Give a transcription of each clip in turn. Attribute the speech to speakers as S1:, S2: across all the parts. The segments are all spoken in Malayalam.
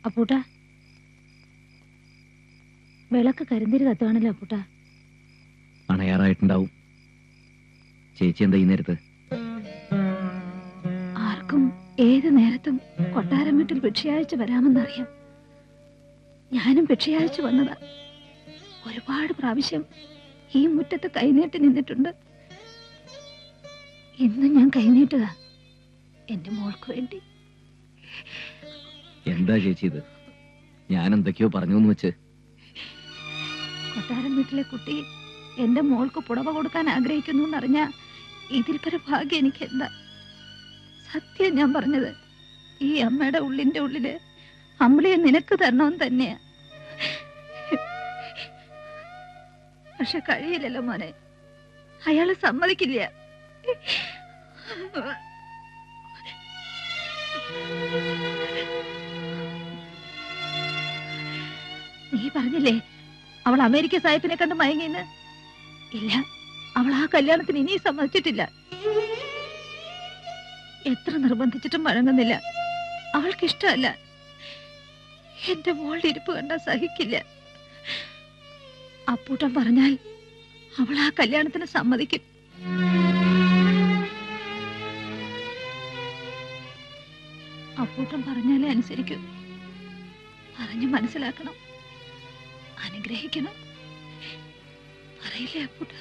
S1: അപ്പൂട്ട, വിളക്ക് കരിന്തിരി കത്തുവാണല്ലോ അപ്പൂട്ട.
S2: അണയാറായിട്ടുണ്ടാവും. ചേച്ചി എന്താ ഈ നേരത്ത്?
S1: ആർക്കും ഏത് നേരത്തും കൊട്ടാരം വീട്ടിൽ ഭിക്ഷയാഴ്ച വരാമെന്നറിയാം. ഞാനും ഭിക്ഷയാഴ്ച വന്നതാ. ഒരുപാട് പ്രാവശ്യം ഈ മുറ്റത്ത് കൈനീട്ടി നിന്നിട്ടുണ്ട്. ഇന്ന് ഞാൻ കൈനീട്ടുക എന്റെ മോൾക്ക് വേണ്ടി.
S2: എന്താ ചേച്ചി ഇത്? ഞാൻ എന്തൊക്കെയോ പറഞ്ഞു എന്ന് വെച്ച്.
S1: കൊട്ടാരം വീട്ടിലെ കുട്ടി എന്റെ മോൾക്ക് പുടവ കൊടുക്കാൻ ആഗ്രഹിക്കുന്നു എന്നറിഞ്ഞ ഇതിൽ പര ഭാഗ്യം എനിക്ക് എന്താ? സത്യം ഞാൻ പറഞ്ഞത്. ഈ അമ്മയുടെ ഉള്ളിന്റെ ഉള്ളില് അമ്പിളിയെ നിനക്ക് തരണമെന്ന് തന്നെയാ. പക്ഷെ കഴിയില്ലല്ലോ മോനെ, അയാള് സമ്മതിക്കില്ല. നീ പറഞ്ഞില്ലേ അവൾ അമേരിക്ക സാഹിബിനെ കണ്ട് മയങ്ങിന്ന്? ഇല്ല, അവൾ ആ കല്യാണത്തിന് ഇനിയും സമ്മതിച്ചിട്ടില്ല. എത്ര നിർബന്ധിച്ചിട്ടും വഴങ്ങുന്നില്ല. അവൾക്കിഷ്ടമല്ല. എന്റെ മോളുടെ ഇരിപ്പ് കണ്ടാ സഹിക്കില്ല. അപ്പൂട്ടൻ പറഞ്ഞാൽ അവൾ ആ കല്യാണത്തിന് സമ്മതിക്കും. അപ്പൂട്ടൻ പറഞ്ഞാലേ അനുസരിക്കൂ. പറഞ്ഞു മനസ്സിലാക്കണം, അനുഗ്രഹിക്കണം. പറയില്ലേ അപ്പൂട്ട?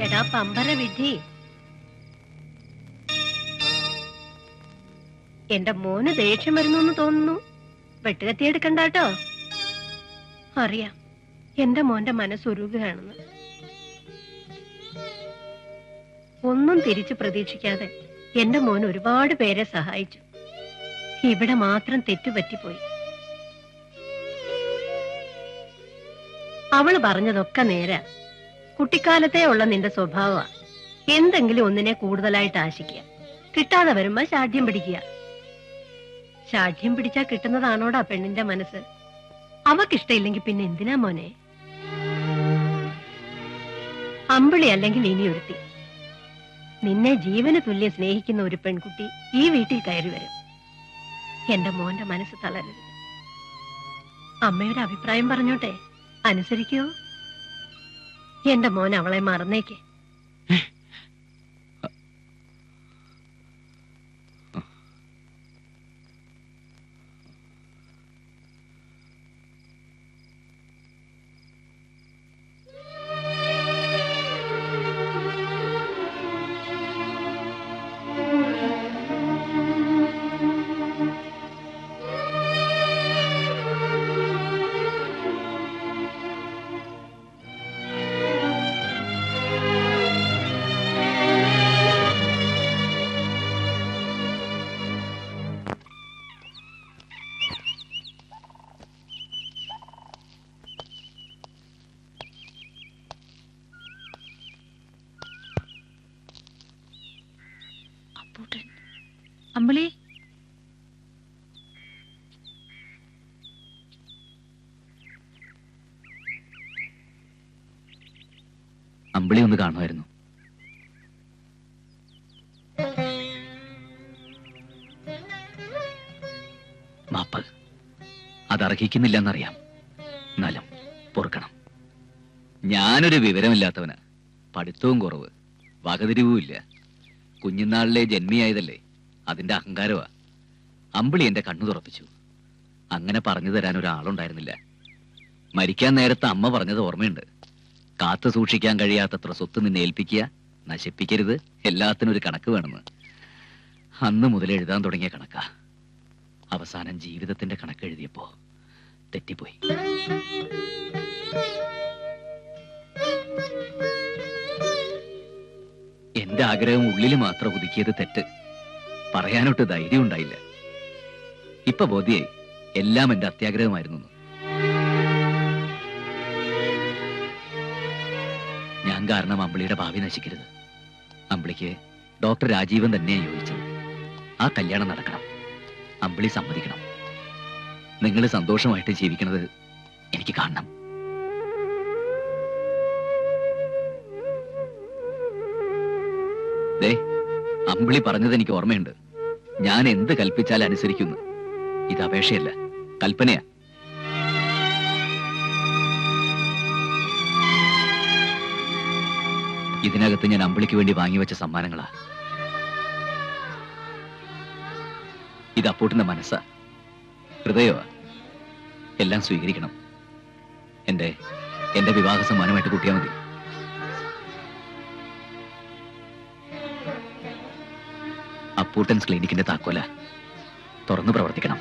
S3: എടാ പമ്പര വിധി, എന്റെ മോന് ദേഷ്യം വരുന്നു തോന്നുന്നു. വെട്ടുകത്തിയെടുക്കണ്ടാട്ടോ. അറിയാം എന്റെ മോന്റെ മനസ്സുരുകയാണെന്ന്. ഒന്നും തിരിച്ചു പ്രതീക്ഷിക്കാതെ എന്റെ മോൻ ഒരുപാട് പേരെ സഹായിച്ചു. ഇവിടെ മാത്രം തെറ്റുപറ്റിപ്പോയി. അവള് പറഞ്ഞതൊക്കെ നേരാ. കുട്ടിക്കാലത്തേ ഉള്ള നിന്റെ സ്വഭാവ എന്തെങ്കിലും ഒന്നിനെ കൂടുതലായിട്ട് ആശിക്കുക, കിട്ടാതെ വരുമ്പോ ശാഠ്യം പിടിക്കുക. ശാഠ്യം പിടിച്ചാ കിട്ടുന്നതാണോടാ പെണ്ണിന്റെ മനസ്സ്? അവക്കിഷ്ടയില്ലെങ്കിൽ പിന്നെ എന്തിനാ മോനെ? അമ്പിളി അല്ലെങ്കിൽ ഇനി ഒരുത്തി. നിന്നെ ജീവന് തുല്യം സ്നേഹിക്കുന്ന ഒരു പെൺകുട്ടി ഈ വീട്ടിൽ കയറി വരും. എന്റെ മോന്റെ മനസ്സ് തളരരുത്. അമ്മയുടെ അഭിപ്രായം പറഞ്ഞോട്ടെ, അനുസരിക്കോ? എന്റെ മോൻ അവളെ മറന്നേക്ക്.
S1: അമ്പിളി,
S2: അമ്പിളി ഒന്ന് കാണുമായിരുന്നു. മാപ്പ് അതർഹിക്കുന്നില്ലെന്നറിയാം. എന്നാലും പൊറുക്കണം. ഞാനൊരു വിവരമില്ലാത്തവന്, പഠിത്തവും കുറവ്, വകതിരിവുമില്ല. കുഞ്ഞുനാളിലെ ജന്മിയായതല്ലേ, അതിന്റെ അഹങ്കാരമാ. അമ്പിളി എന്റെ കണ്ണു തുറപ്പിച്ചു. അങ്ങനെ പറഞ്ഞു തരാൻ ഒരാളുണ്ടായിരുന്നില്ല. മരിക്കാൻ നേരത്തെ അമ്മ പറഞ്ഞത് ഓർമ്മയുണ്ട്. കാത്തു സൂക്ഷിക്കാൻ കഴിയാത്തത്ര സ്വത്ത് നിന്നെ ഏൽപ്പിക്കുക, നശിപ്പിക്കരുത്, എല്ലാത്തിനും ഒരു കണക്ക് വേണമെന്ന്. അന്ന് മുതൽ എഴുതാൻ തുടങ്ങിയ കണക്കാ. അവസാനം ജീവിതത്തിന്റെ കണക്ക് എഴുതിയപ്പോ തെറ്റിപ്പോയി. എന്റെ ആഗ്രഹം ഉള്ളിൽ മാത്രം ഒതുക്കിയത് തെറ്റ്. പറയാനൊട്ട് ധൈര്യം ഉണ്ടായില്ല. ഇപ്പൊ ബോധ്യായി എല്ലാം എന്റെ അത്യാഗ്രഹമായിരുന്നു. ഞാൻ കാരണം അമ്പിളിയുടെ ഭാവി നശിക്കരുത്. അമ്പിളിക്ക് ഡോക്ടർ രാജീവൻ തന്നെയാണ് യോജിച്ചത്. ആ കല്യാണം നടക്കണം. അമ്പിളി സമ്മതിക്കണം. നിങ്ങൾ സന്തോഷമായിട്ട് ജീവിക്കണത് എനിക്ക് കാണണം. ദേ, അമ്പിളി പറഞ്ഞത് എനിക്ക് ഓർമ്മയുണ്ട്. ഞാൻ എന്ത് കൽപ്പിച്ചാൽ അനുസരിക്കുന്നു. ഇത് അപേക്ഷയല്ല, കൽപ്പനയാ. ഇതിനകത്ത് ഞാൻ അമ്പിളിക്ക് വേണ്ടി വാങ്ങിവെച്ച സമ്മാനങ്ങളാ. ഇത് അപ്പൂട്ടിന്റെ മനസ്സാ, ഹൃദയമാ. എല്ലാം സ്വീകരിക്കണം. എന്റെ വിവാഹ സമ്മാനമായിട്ട് കൂട്ടിയാൽ മതി. അപ്പൂട്ടൻസ് ക്ലിനിക്കിന്റെ താക്കോല തുറന്നു പ്രവർത്തിക്കണം.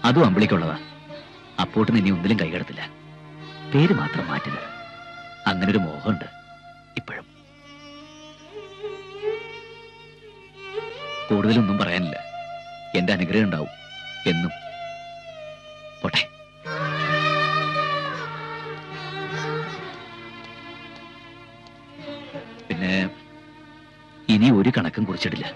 S2: അതും അമ്പിളിക്കുള്ളതാ. അപ്പൂട്ടൻ ഇനി ഒന്നിലും കൈകടത്തില്ല. പേര് മാത്രം മാറ്റരുത്. അങ്ങനൊരു മോഹമുണ്ട് ഇപ്പോഴും. കൂടുതലൊന്നും പറയാനില്ല. എന്റെ അനുഗ്രഹം ഉണ്ടാവും എന്നും. പോട്ടെ. പിന്നെ ഇനി ഒരു കണക്കും കുറിച്ചിടില്ല.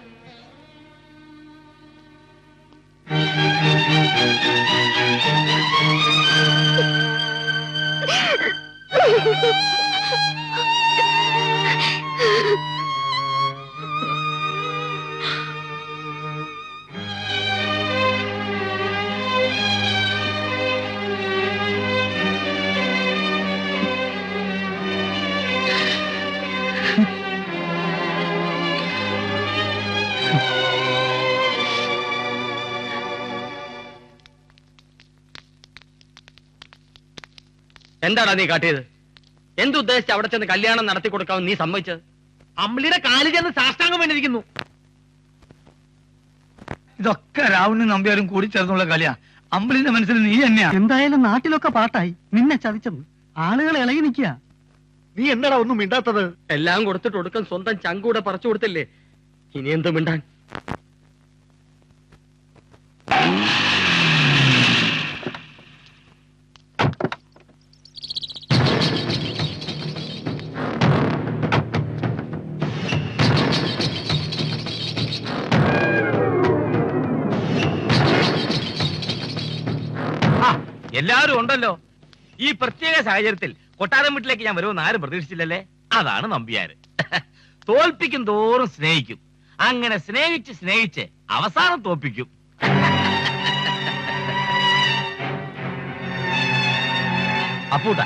S4: എന്താടാ നീ കാട്ടിയത്? എന്തുദ്ദേശിച്ച് അവിടെ ചെന്ന് കല്യാണം നടത്തി കൊടുക്കാമെന്ന് നീ സമ്മതിച്ചത്? അമ്പിളിയുടെ കാലിൽ ചെന്ന് സാഷ്ടാംഗം വേണ്ടിയിരിക്കുന്നു.
S5: ഇതൊക്കെ രാവണനും നമ്പ്യാരും കൂടി ചേർന്നുള്ള കളിയാ. അമ്പിളിന്റെ മനസ്സിൽ നീ തന്നെയാ.
S6: എന്തായാലും നാട്ടിലൊക്കെ പാട്ടായി. നിന്നെ ചതിച്ചത് ആളുകൾ ഇളകി നിൽക്കുക.
S4: നീ എന്താടാ ഒന്നും മിണ്ടാത്തത്? എല്ലാം കൊടുത്തിട്ട് ഒടുക്കം സ്വന്തം ചങ്കൂടെ പറിച്ചു കൊടുത്തില്ലേ. ഇനി എന്ത് മിണ്ടാൻ?
S7: എല്ലാവരും ഉണ്ടല്ലോ. ഈ പ്രത്യേക സാഹചര്യത്തിൽ കൊട്ടാരം വീട്ടിലേക്ക് ഞാൻ വരുമെന്ന് ആരും പ്രതീക്ഷിച്ചില്ലല്ലേ. അതാണ് നമ്പ്യാര്. തോൽപ്പിക്കും തോറും സ്നേഹിക്കും. അങ്ങനെ സ്നേഹിച്ച് സ്നേഹിച്ച് അവസാനം തോൽപ്പിക്കും. അപ്പൂട്ട,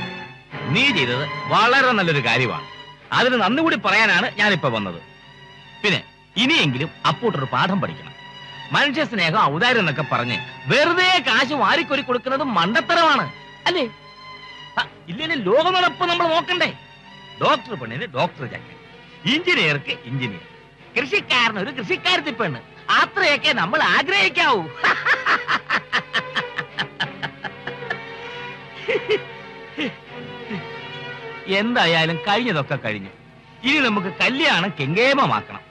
S7: നീ ചെയ്തത് വളരെ നല്ലൊരു കാര്യമാണ്. അതിന് നന്ദി കൂടി പറയാനാണ് ഞാനിപ്പോ വന്നത്. പിന്നെ ഇനിയെങ്കിലും അപ്പൂട്ടൊരു പാഠം പഠിക്കണം. മനുഷ്യ സ്നേഹം ഔദാര്യം എന്നൊക്കെ പറഞ്ഞ് വെറുതെ കാശ് വാരിക്കൊരി കൊടുക്കുന്നത് മണ്ടത്തരമാണ്, അല്ലേ? ഇല്ലെങ്കിൽ ലോക നടപ്പ് നമ്മൾ നോക്കണ്ടേ? ഡോക്ടർ പെണ്ണിന് ഡോക്ടർ ചക്കൻ, എഞ്ചിനീയർക്ക് എഞ്ചിനീയർ, കൃഷിക്കാരന് ഒരു കൃഷിക്കാരത്തി പെണ്ണ്. അത്രയൊക്കെ നമ്മൾ ആഗ്രഹിക്കാവൂ. എന്തായാലും കഴിഞ്ഞതൊക്കെ കഴിഞ്ഞു. ഇനി നമുക്ക് കല്യാണം കെങ്കേമമാക്കണം.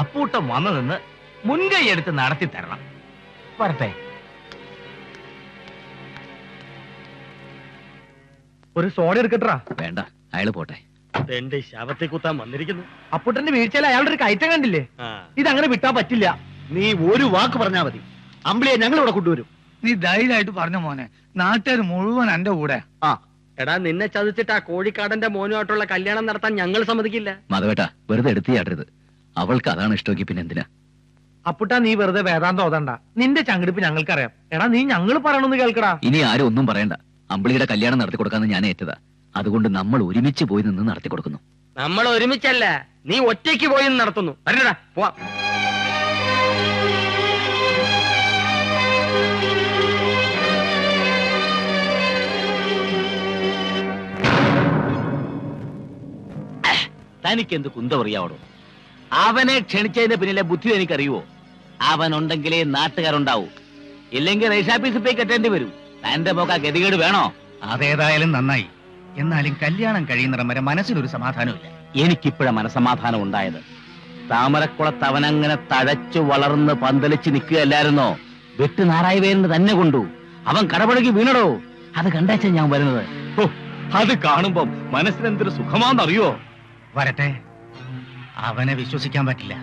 S7: അപ്പൂട്ടം വന്നു നിന്ന് മുൻകൈ എടുത്ത് നടത്തി തരണം. വരട്ടെ.
S4: ഒരു സോഡ എടുക്കട്ടാ?
S2: വേണ്ട, അയാള് പോട്ടെ.
S4: എന്റെ ശവത്തെ കുത്താൻ വന്നിരിക്കുന്നു.
S6: അപ്പുട്ടന്റെ വീഴ്ചയിൽ അയാളുടെ ഒരു കയറ്റം കണ്ടില്ലേ? ഇതങ്ങനെ വിട്ടാ പറ്റില്ല.
S4: നീ ഒരു വാക്ക് പറഞ്ഞാ മതി, അമ്പിളിയെ ഞങ്ങൾ ഇവിടെ കൊണ്ടുവരും.
S5: നീ ധൈര്യമായിട്ട് പറഞ്ഞ മോനെ. നാട്ടുകാർ മുഴുവൻ എന്റെ കൂടെ.
S4: എടാ, നിന്നെ ചതിച്ചിട്ട് ആ കോഴിക്കാടന്റെ മോനുമായിട്ടുള്ള കല്യാണം നടത്താൻ ഞങ്ങൾ സമ്മതിക്കില്ല.
S2: മാധവേട്ട, വെറുതെ എടുത്തു ചാടരുത്. അവൾക്ക് അതാണ് ഇഷ്ടമെങ്കിൽ പിന്നെ എന്തിനാ?
S6: അപ്പുട്ട, നീ വെറുതെ വേദാന്തം ഓതണ്ട. നിന്റെ ചങ്കിടിപ്പ് ഞങ്ങൾക്കറിയാം. എടാ, നീ ഞങ്ങൾ പറയണമെന്ന് കേൾക്കടാ.
S2: ഇനി ആരും ഒന്നും പറയണ്ട. അമ്പിളിയുടെ കല്യാണം നടത്തി കൊടുക്കാന്ന് ഞാൻ ഏറ്റതാ. അതുകൊണ്ട് നമ്മൾ ഒരുമിച്ച് പോയി നിന്ന് നടത്തി കൊടുക്കുന്നു.
S4: നമ്മൾ ഒരുമിച്ചല്ല, നീ ഒറ്റയ്ക്ക് പോയി നടത്തുന്നു. വരണടാ, പോവാം.
S7: തനിക്കെന്ത് കുന്തമറിയാവടോ? അവനെ ക്ഷണിച്ചതിന്റെ പിന്നിലെ ബുദ്ധി എനിക്കറിയുവോ? അവനുണ്ടെങ്കിലേ നാട്ടുകാരുണ്ടാവൂ. ഇല്ലെങ്കിൽ റേഷാഫീസിൽ പോയി കെട്ടേണ്ടി വരും. തന്റെ പോക്ക ഗതികേട് വേണോ?
S6: അതേതായാലും നന്നായി. എന്നാലും കല്യാണം കഴിയുന്നിടം വരെ മനസ്സിലൊരു സമാധാനമില്ല.
S7: എനിക്കിപ്പോഴ മനസമാധാനം ഉണ്ടായത്. താമരക്കുളത്ത് അവനങ്ങനെ തഴച്ചു വളർന്ന് പന്തലിച്ച് നിൽക്കുകയല്ലായിരുന്നോ? വെട്ട് നാരായവേലിന് തന്നെ കൊണ്ടു. അവൻ കടപഴകി വീണടോ. അത് കണ്ടാച്ചാ ഞാൻ വരുന്നത്. അത് കാണുമ്പോ മനസ്സിനെന്തൊരു സുഖമാണെന്നറിയോ?
S8: വരട്ടെ, അവനെ വിശ്വസിക്കാൻ പറ്റില്ല.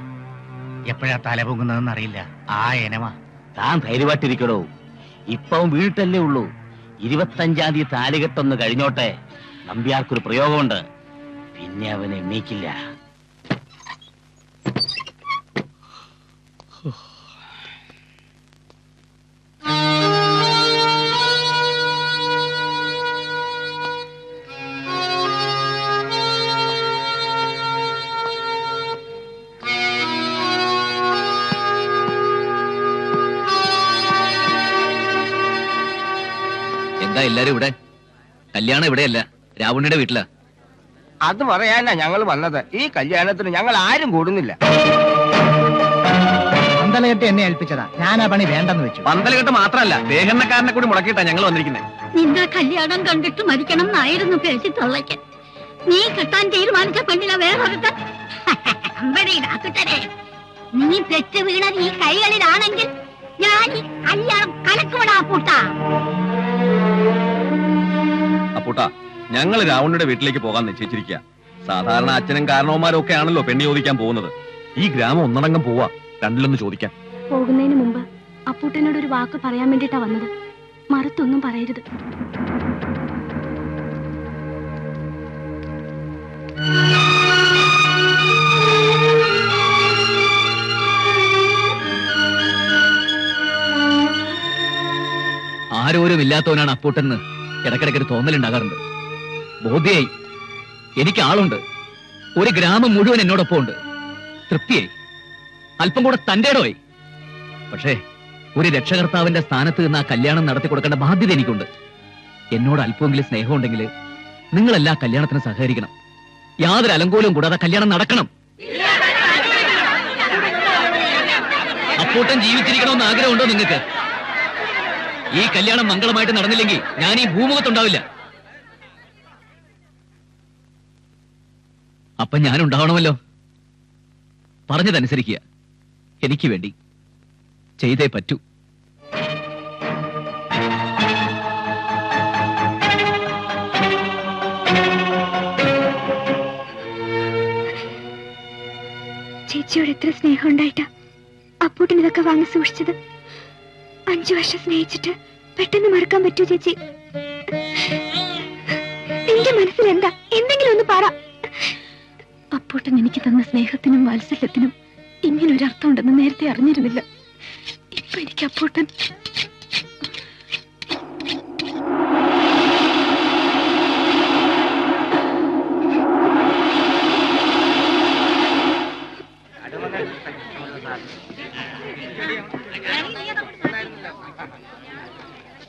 S8: എപ്പോഴാ തല പൊങ്ങുന്നതെന്ന് അറിയില്ല. ആ എനമാ.
S7: താൻ ധൈര്യമായിട്ടിരിക്കടോ. ഇപ്പം വീട്ടല്ലേ ഉള്ളൂ. 25-ാം തീയതി താലികെട്ടൊന്ന് കഴിഞ്ഞോട്ടെ. നമ്പ്യാർക്കൊരു പ്രയോഗമുണ്ട്. പിന്നെ അവൻ എണ്ണീക്കില്ല.
S2: എന്താ എല്ലാരും ഇവിടെ? കല്യാണം ഇവിടെയല്ല, രാവണിയുടെ വീട്ടിലാ.
S9: അത് പറയാനാ ഞങ്ങൾ വന്നത്. ഈ കല്യാണത്തിന് ഞങ്ങൾ ആരും കൂടുന്നില്ല.
S8: പന്തലകെട്ട് എന്നെ ഏൽപ്പിച്ചതാ. ഞാൻ ആ പണി വേണ്ടെന്ന് വെച്ചു.
S4: പന്തലകെട്ട് മാത്രല്ല, ദേഹണ്ണക്കാരനെ കൂടി മുടക്കിയിട്ടാ ഞങ്ങൾ വന്നിരിക്കുന്നത്.
S3: നിന്റെ കല്യാണം കണ്ടിട്ട് മരിക്കണം എന്നായിരുന്നു പേശി തള്ളയ്ക്ക്. നീ കെട്ടാൻ തീരുമാനിച്ച പെണ്ണിനെ വേറൊരുത്തൻ. നീ പെറ്റ് വീണത് ഈ കൈകളിലാണെങ്കിൽ ഞാൻ ഈ കല്യാണം കലക്കുവിടാ പൂട്ടാ.
S4: അപ്പൂട്ടാ, ഞങ്ങൾ രാവണിയുടെ വീട്ടിലേക്ക് പോകാൻ നിശ്ചയിച്ചിരിക്കുക. സാധാരണ അച്ഛനും കാരണവന്മാരും ഒക്കെ ആണല്ലോ പെണ്ണി ചോദിക്കാൻ പോകുന്നത്. ഈ ഗ്രാമം ഒന്നടങ്കം പോവാ, രണ്ടിലൊന്ന് ചോദിക്കാൻ.
S10: പോകുന്നതിന് മുമ്പ് അപ്പൂട്ടനോട് ഒരു വാക്ക് പറയാൻ വേണ്ടിട്ടാ വന്നത്. മറുത്തൊന്നും പറയരുത്.
S2: ആരോരും ഇല്ലാത്തവനാണ് അപ്പൂട്ടെന്ന് ഇടക്കിടക്കൊരു തോന്നലുണ്ടാകാറുണ്ട്. ബോധ്യായി. എനിക്ക് ആളുണ്ട്. ഒരു ഗ്രാമം മുഴുവൻ എന്നോടൊപ്പം ഉണ്ട്. തൃപ്തിയായി. അല്പം കൂടെ തന്റേടമായി. പക്ഷേ ഒരു രക്ഷകർത്താവിന്റെ സ്ഥാനത്ത് നിന്ന് ആ കല്യാണം നടത്തി കൊടുക്കേണ്ട ബാധ്യത എനിക്കുണ്ട്. എന്നോട് അല്പമെങ്കിലും സ്നേഹമുണ്ടെങ്കിൽ നിങ്ങളെല്ലാ കല്യാണത്തിന് സഹകരിക്കണം. യാതൊരു അലങ്കോലവും കൂടാതെ കല്യാണം നടക്കണം. അപ്പൂട്ടൻ ജീവിച്ചിരിക്കണമെന്ന് ആഗ്രഹമുണ്ടോ നിങ്ങൾക്ക്? ഈ കല്യാണം മംഗളമായിട്ട് നടന്നില്ലെങ്കിൽ ഞാൻ ഈ ഭൂമുഖത്തുണ്ടാവില്ല. അപ്പൊ ഞാൻ ഉണ്ടാവണമല്ലോ. പറഞ്ഞതനുസരിക്കുക. എനിക്ക് വേണ്ടി ചെയ്തേ പറ്റൂ.
S10: ചേച്ചിയോട് എത്ര സ്നേഹം ഉണ്ടായിട്ടാ അപ്പൂട്ടിന് ഇതൊക്കെ വാങ്ങി സൂക്ഷിച്ചത്. 5 വർഷം സ്നേഹിച്ചിട്ട് പെട്ടെന്ന് മറക്കാൻ പറ്റൂ ചേച്ചി? നിന്റെ മനസ്സിൽ എന്താ? എന്തെങ്കിലും ഒന്ന് പറ. അപ്പൂട്ടൻ എനിക്ക് തന്ന സ്നേഹത്തിനും വാത്സല്യത്തിനും ഇങ്ങനൊരർത്ഥം ഉണ്ടെന്ന് നേരത്തെ അറിഞ്ഞിരുന്നില്ല. ഇപ്പൊ എനിക്ക് അപ്പൂട്ടൻ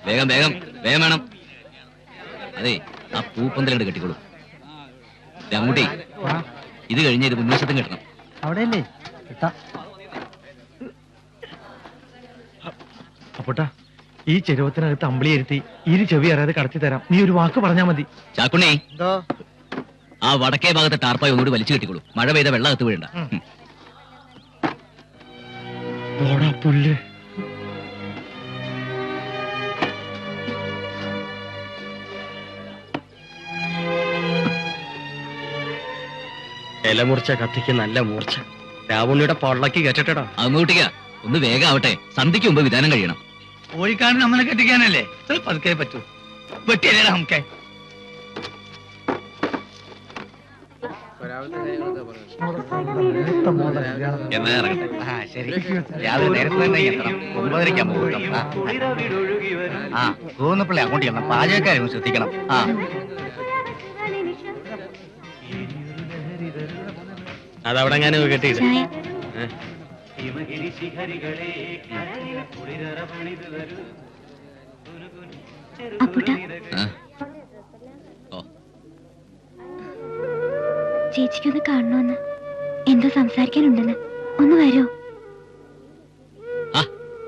S2: വേഗം വേഗം വേഗം വേണം. അതെ, ആ പൂപ്പന്തലോട് കെട്ടിക്കോളൂ. രാമൂട്ടി, ഇത് കഴിഞ്ഞ് ഇത് മുൻവശത്തും കെട്ടണം.
S8: അവിടെയല്ലേ?
S6: അപ്പോട്ടാ, ഈ ചെരുവത്തിനകത്ത് അമ്പിളിയിരുത്തി ഇരു ചെവി അറിയാതെ കടത്തി തരാം. നീ ഒരു വാക്ക് പറഞ്ഞാ മതി.
S2: ചാക്കുണ്ണി, ആ വടക്കേ ഭാഗത്തെ ടാർപ്പായി ഒന്നുകൂടി വലിച്ചു കെട്ടിക്കോളൂ. മഴ പെയ്ത വെള്ളം അകത്ത് വീഴണ്ട.
S6: പുല്ല്.
S4: ഇലമൂർച്ച കത്തിക്ക് നല്ല മൂർച്ച. രാവണിയുടെ പൊള്ളക്ക് കെട്ടിട്ടടാ.
S2: അങ്ങോട്ടിക്ക ഒന്ന് വേഗം ആവട്ടെ. സന്ധ്യയ്ക്ക് മുമ്പ് വിധാനം കഴിയണം.
S5: കോഴിക്കാരൻ നമ്മളെ കെട്ടിക്കാനല്ലേ? പതുക്കെ പറ്റൂ. വെട്ടിയല്ലേടാ നമുക്ക്.
S7: എന്നാ ഇറങ്ങട്ടെ. ശരി, രാവിലെ നേരത്തെ തന്നെ എത്തണം. 9:30 മുഹൂർത്തം.
S8: തോന്നപ്പിള്ളി അങ്ങോട്ട് ചെല്ലാം. പാചകക്കാരും ശ്രദ്ധിക്കണം.
S4: അതവിടെ ഞാൻ കെട്ടിയിട്ട്
S10: ചേച്ചിക്കൊന്ന് കാണണമെന്ന്. എന്തോ സംസാരിക്കാനുണ്ടെന്ന്. ഒന്ന് വരൂ.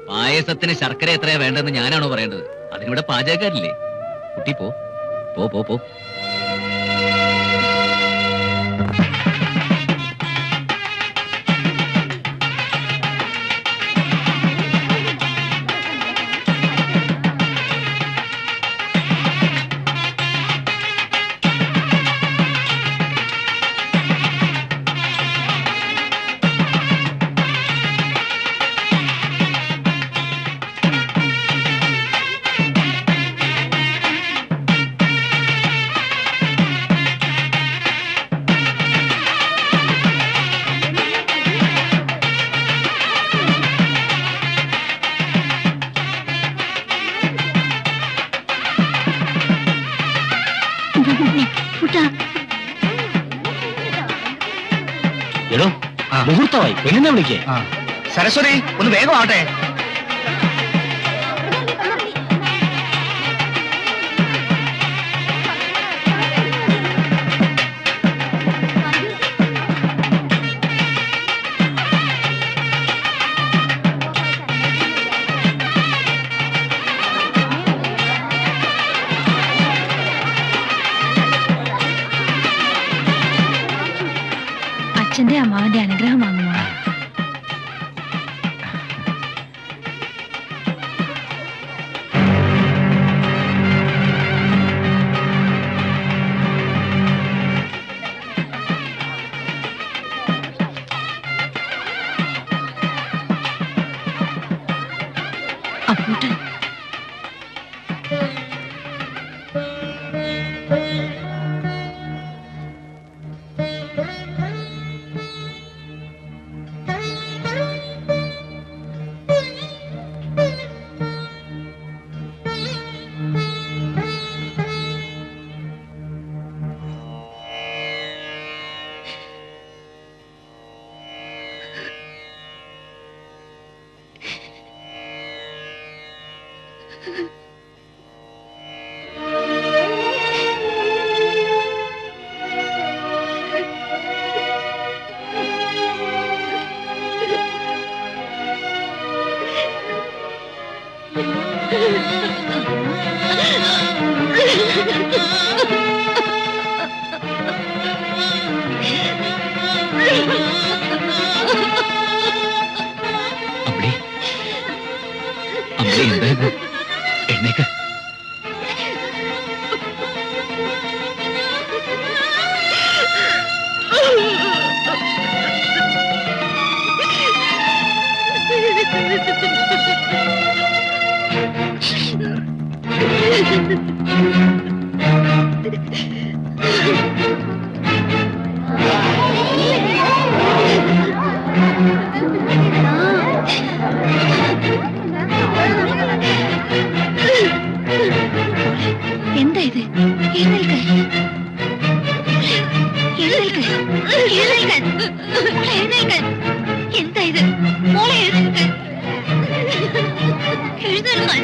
S2: പായസത്തിന് ശർക്കര എത്രയാ വേണ്ടെന്ന് ഞാനാണോ പറയേണ്ടത്? അതിനിവിടെ പാചകക്കാരില്ലേ? കുട്ടി പോ പോ പോ പോ.
S10: അപ്പൂട്ടാ
S7: എടോ മുഹൂർത്തമായി, പെണ്ണിനെ വിളിക്കേ.
S9: സരസ്വതി ഒന്ന് വേഗം ആവട്ടെ.
S10: അച്ഛന്റെ അമ്മാവന്റെ അനുഗ്രഹം വാങ്ങുമോ? അപ്പൂട്ടൻ
S2: എണ്ണേക്ക്.
S10: എന്താ ഇത്? എഴുന്നേൽക്ക്. എഴുന്നേൽക്ക്. എഴുന്നേൽക്ക്. മോളെ എഴുന്നേൽക്ക്. എന്താ ഇത്? മോളെ എഴുന്നേൽക്ക്. എഴുന്നേൽക്കാൻ.